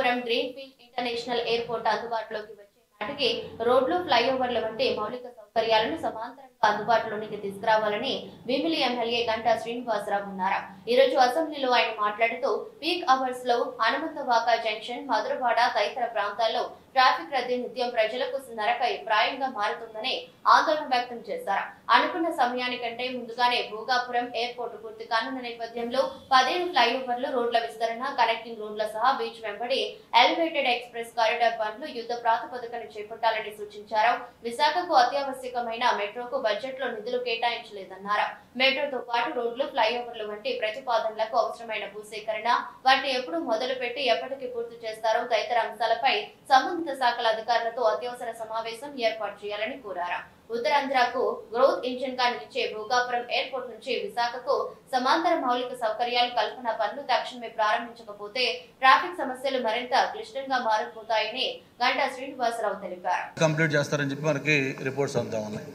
Bhogapuram greenfield international airport అందుబాటులోకి వచ్చే నాటికి రోడ్లు ఫ్లైఓవర్ల వంటి మౌలిక సౌకర్యాలను సమాంతరంగా అందుబాటులోకి తీసుకురావాలని భీమిలి ఎమ్మెల్యే గంటా శ్రీనివాసరావు అన్నారు. ఈ రోజు అసెంబ్లీలో ఆయన మాట్లాడుతూ పీక్ అవర్స్ లో హనుమంతవాక జంక్షన్, మధురవాడ తదితర ప్రాంతాల్లో ట్రాఫిక్ రద్దీ నిత్యం ప్రజలకు నరకై ప్రాయంగా మారుతుందని ఆందోళన వ్యక్తం చేశారు. అనుకున్న సమయానికంటే ముందుగానే భోగాపురం ఎయిర్పోర్టు పూర్తి కానున్న నేపథ్యంలో 15 ఫ్లైఓవర్లు, రోడ్ల విస్తరణ, కనెక్టింగ్ రోడ్ల సహా బీచ్ వెంబడి ఎలివేటెడ్ ఎక్స్ప్రెస్ కారిడార్ పనులు యుద్ధ ప్రాతిపదికన చేపట్టాలని సూచించారు. విశాఖకు అత్యావశ్యకమైన మెట్రోకు బడ్జెట్ లో నిధులు కేటాయించలేదన్నారు. మెట్రోతో పాటు రోడ్లు, ఫ్లైఓవర్లు వంటి ప్రతిపాదనలకు అవసరమైన భూసేకరణ, వాటిని ఎప్పుడు మొదలుపెట్టి ఎప్పటికి పూర్తి చేస్తారో తదితర అంశాలపై సంబంధిత శాఖల అధికారులతో అత్యవసర సమావేశం ఏర్పాటు చేయాలని కోరారు. ఉత్తరాంధ్రకు గ్రోత్ ఇంజిన్ గా నిలిచే భోగాపురం ఎయిర్పోర్ట్ నుంచి విశాఖకు సమాంతర మౌలిక సౌకర్యాలు కల్పన పనులు తక్షణమే ప్రారంభించకపోతే ట్రాఫిక్ సమస్యలు మరింత క్లిష్టంగా మారిపోతాయని గంటా శ్రీనివాసరావు తెలిపారు. కంప్లీట్ చేస్తారని చెప్పి మనకి రిపోర్ట్స్ అంతా ఉన్నాయి.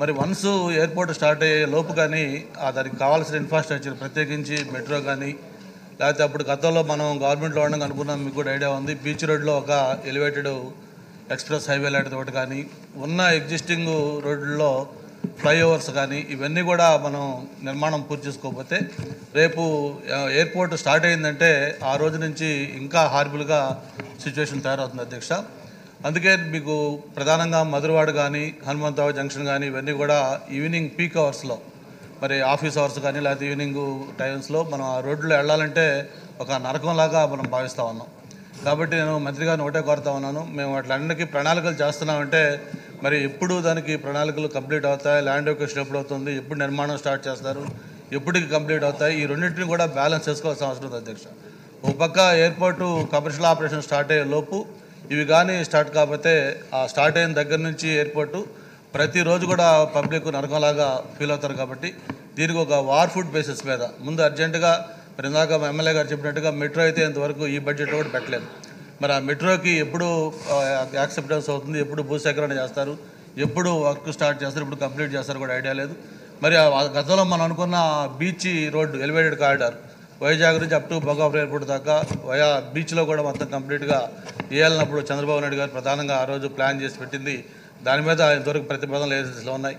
మరి వన్స్ ఎయిర్పోర్ట్ స్టార్ట్ అయ్యే లోపు కానీ దానికి కావాల్సిన ఇన్ఫ్రాస్ట్రక్చర్, ప్రత్యేకించి మెట్రో కానీ, లేకపోతే అప్పుడు గతంలో మనం గవర్నమెంట్లో ఉండడం అనుకున్నాం, మీకు కూడా ఐడియా ఉంది, బీచ్ రోడ్లో ఒక ఎలివేటెడ్ ఎక్స్ప్రెస్ హైవే లాంటిది ఒకటి కానీ, ఉన్న ఎగ్జిస్టింగ్ రోడ్లలో ఫ్లైఓవర్స్ కానీ, ఇవన్నీ కూడా మనం నిర్మాణం పూర్తి చేసుకోకపోతే రేపు ఎయిర్పోర్ట్ స్టార్ట్ అయిందంటే ఆ రోజు నుంచి ఇంకా హార్బుల్గా సిచ్యువేషన్ తయారవుతుంది అధ్యక్ష. అందుకే మీకు ప్రధానంగా మధురవాడ కానీ, హనుమంతవాక జంక్షన్ కానీ, ఇవన్నీ కూడా ఈవినింగ్ పీక్ అవర్స్లో, మరి ఆఫీస్ అవర్స్ కానీ లేకపోతే ఈవినింగ్ టైమ్స్లో మనం ఆ రోడ్లో వెళ్ళాలంటే ఒక నరకంలాగా మనం భావిస్తూ ఉన్నాం. కాబట్టి నేను మంత్రి గారిని ఒకటే కోరుతా ఉన్నాను, మేము వాటిలన్నిటికీ ప్రణాళికలు చేస్తున్నామంటే మరి ఎప్పుడు దానికి ప్రణాళికలు కంప్లీట్ అవుతాయి, ల్యాండ్ ఎక్విజిషన్ ఎప్పుడు అవుతుంది, ఎప్పుడు నిర్మాణం స్టార్ట్ చేస్తారు, ఎప్పటికి కంప్లీట్ అవుతాయి, ఈ రెండింటిని కూడా బ్యాలెన్స్ చేసుకోవాల్సిన అవసరం ఉంది అధ్యక్ష. ఒక పక్క ఎయిర్పోర్టు కమర్షియల్ ఆపరేషన్ స్టార్ట్ అయ్యే లోపు ఇవి కానీ స్టార్ట్ కాకపోతే ఆ స్టార్ట్ అయిన దగ్గర నుంచి ఎయిర్పోర్టు ప్రతిరోజు కూడా పబ్లిక్ నరకంలాగా ఫీల్ అవుతారు. కాబట్టి దీనికి ఒక వార్ ఫుడ్ బేసిస్ మీద ముందు అర్జెంటుగా, మరి ఇందాక ఎమ్మెల్యే గారు చెప్పినట్టుగా మెట్రో అయితే ఇంతవరకు ఈ బడ్జెట్లో కూడా పెట్టలేదు. మరి ఆ మెట్రోకి ఎప్పుడు యాక్సెప్టెన్స్ అవుతుంది, ఎప్పుడు భూసేకరణ చేస్తారు, ఎప్పుడు వర్క్ స్టార్ట్ చేస్తారు, ఎప్పుడు కంప్లీట్ చేస్తారు కూడా ఐడియా లేదు. మరి గతంలో మనం అనుకున్న beach road elevated corridor Vizag నుంచి అప్ టు భోగాపురం ఎయిర్పోర్ట్ దాకా వయా బీచ్లో కూడా మొత్తం కంప్లీట్గా వేయాలన్నప్పుడు చంద్రబాబు నాయుడు గారు ప్రధానంగా ఆ రోజు ప్లాన్ చేసి పెట్టింది. దాని మీద ఇంతవరకు ప్రతిపాదనలు ఏజెన్సీలో ఉన్నాయి.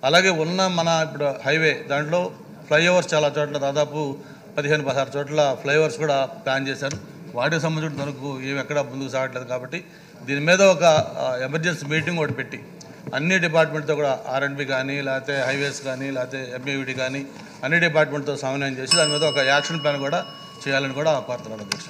అలాగే ఉన్న మన ఇప్పుడు హైవే దాంట్లో ఫ్లైఓవర్స్ చాలా చోట్ల దాదాపు 15-16 చోట్ల ఫ్లైఓవర్స్ కూడా ప్లాన్ చేశారు. వాటికి సంబంధించిన వరకు ఏమి ఎక్కడా ముందుకు సాగట్లేదు. కాబట్టి దీని మీద ఒక ఎమర్జెన్సీ మీటింగ్ ఒకటి పెట్టి అన్ని డిపార్ట్మెంట్తో కూడా R&B కానీ, లేకపోతే హైవేస్ కానీ, లేకపోతే MAVD కానీ అన్ని డిపార్ట్మెంట్తో సమన్వయం చేసి దాని మీద ఒక యాక్షన్ ప్లాన్ కూడా చేయాలని కూడా కోరుతున్నాను అధ్యక్ష.